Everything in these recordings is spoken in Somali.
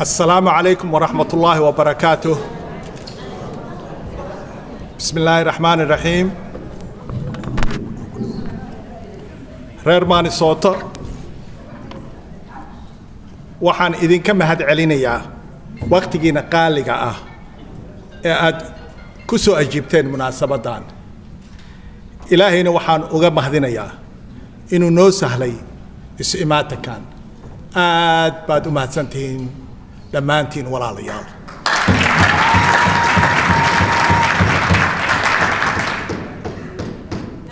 السلام عليكم ورحمة الله وبركاته. بسم الله الرحمن الرحيم. reer Minnesota waxaan idinka mahad celinayaa waqtigiina qaaliga ah ee aad ku soo ajiibteen munaasabadan. Ilaahayna waxaan uga mahadinayaa inuu noo sahlay is-imaatankan. aad baad u mahadsantihiin dhammaantiin walaalayaal.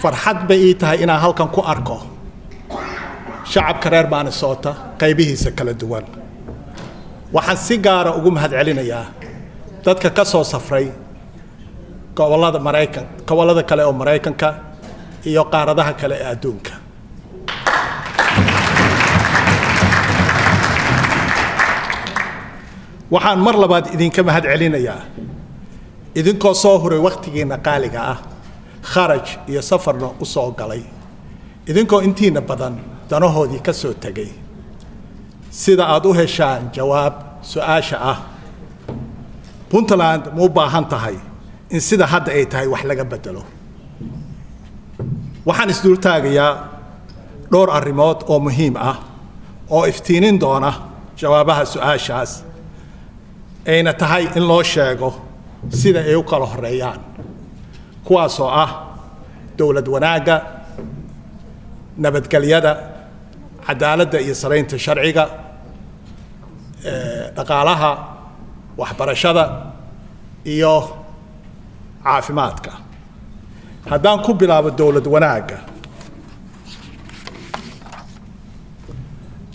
farxad bay ii tahay inaan halkan ku arko shacabka reer Minnesota qaybihiisa kala duwan. waxaan si gaara ugu mahad celinayaa dadka ka soo safray gobollada kale oo Mareykanka iyo qaaradaha kale ee adduunka. waxaan mar labaad idinka mahad celinayaa idinkoo soo huray waqtigiina qaaliga ah, kharaj iyo safarna u soo galay, idinkoo intiina badan danahoodii ka soo tegay sida aad u heshaan jawaab su'aasha ah Puntland ma u baahan tahay in sida hadda ay tahay wax laga bedelo. waxaan isdul taagayaa dhowr arrimood oo muhiim ah oo iftiinin doona jawaabaha su'aashaas ayna tahay in loo sheego sida ay u kala horeeyaan, kuwaasoo ah dowlad wanaagga, nabadgelyada, cadaaladda iyo saraynta sharciga, dhaqaalaha, waxbarashada iyo caafimaadka. haddaan ku bilaabo dowlad wanaagga,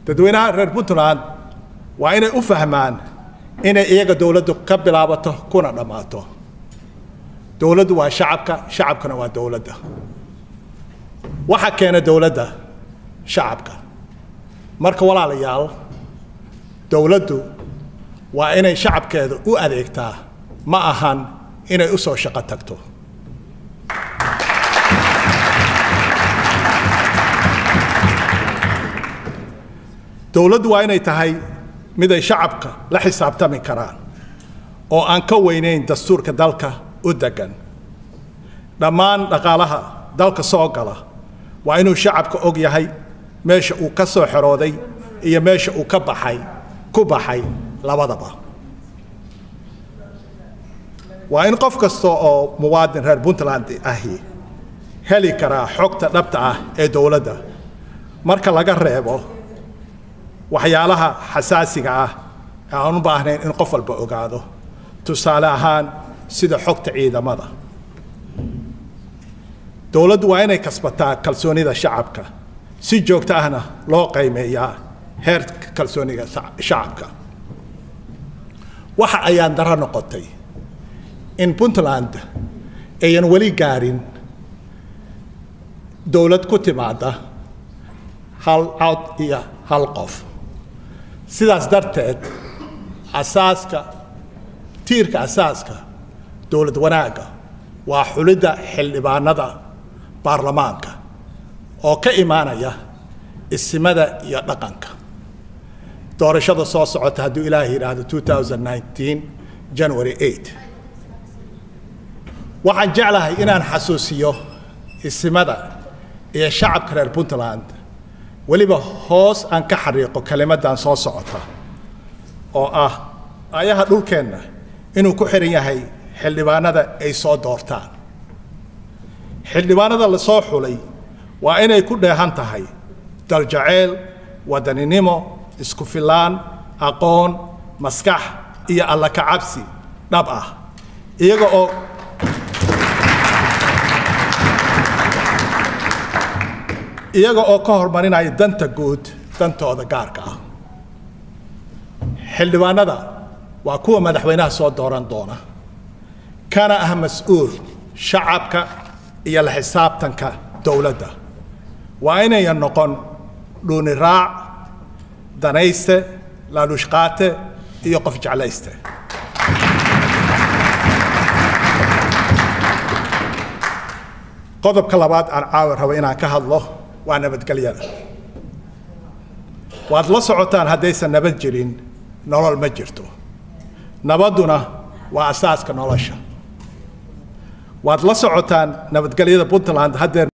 dadweynaha reer Puntland waa inay u fahmaan inay iyaga dowladdu ka bilaabato kuna dhammaato. dowladdu waa shacabka, shacabkuna waa dowladda. waxa keena dowladda shacabka. marka walaalayaal, dowladdu waa inay shacabkeeda u adeegtaa, ma ahan inay u soo shaqo tagto. dowladdu waa inay tahay mid ay shacabka la xisaabtami karaan oo aan ka weynayn dastuurka dalka u degan. dhammaan dhaqaalaha dalka soo gala waa inuu shacabka og yahay meesha uu ka soo xerooday iyo meesha uu ku baxay labadaba. waa in qof kasta oo muwaadin reer Puntland ahi heli karaa xogta dhabta ah ee dowladda marka laga reebo waxyaalaha xasaasiga ah ee aan u baahnayn in qof walba ogaado, tusaale ahaan sida xogta ciidamada. dowladdu waa inay kasbataa kalsoonida shacabka, si joogto ahna loo qiimeeyaa heerka kalsooniga shacabka. waxa ayaan daro noqotay in Puntland ayan weli gaarin dowlad ku timaada hal cod iyo hal qof. sidaas darteed tiirka asaaska dowlad wanaagga waa xulidda xildhibaanada baarlamaanka oo ka imaanaya isimada iyo dhaqanka. doorashada soo socota hadduu Ilaahay yidhaahdo 2019 January 8. waxaan jeclahay inaan xasuusiyo isimada iyo shacabka reer Puntland, weliba hoos aan ka xariiqo kelimadan soo socota oo ah ayaha dhulkeenna inuu ku xiran yahay xildhibaanada ay soo doortaan. xildhibaanada la soo xulay waa inay ku dheehan tahay daljaceyl, wadaninimo, isku filaan, aqoon, maskax iyo alla ka cabsi dhab ah, iyaga oo ka hormarinaya danta guud dantooda gaarka ah. xildhibaanada waa kuwa madaxweynaha soo dooran doona, kana ah mas'uul shacabka iyo la xisaabtanka dowladda. waa inayan noqon dhuuni raac, danayste, laaluushqaate iyo qof jeclayste. qodobka labaad aan caawa rabo inaan ka hadlo waa nabadgelyada. waad la socotaan haddaysan nabad jirin nolol ma jirto nabaduna waa asaaska nolosha waad la socotaan nabadgelyada Puntland hadda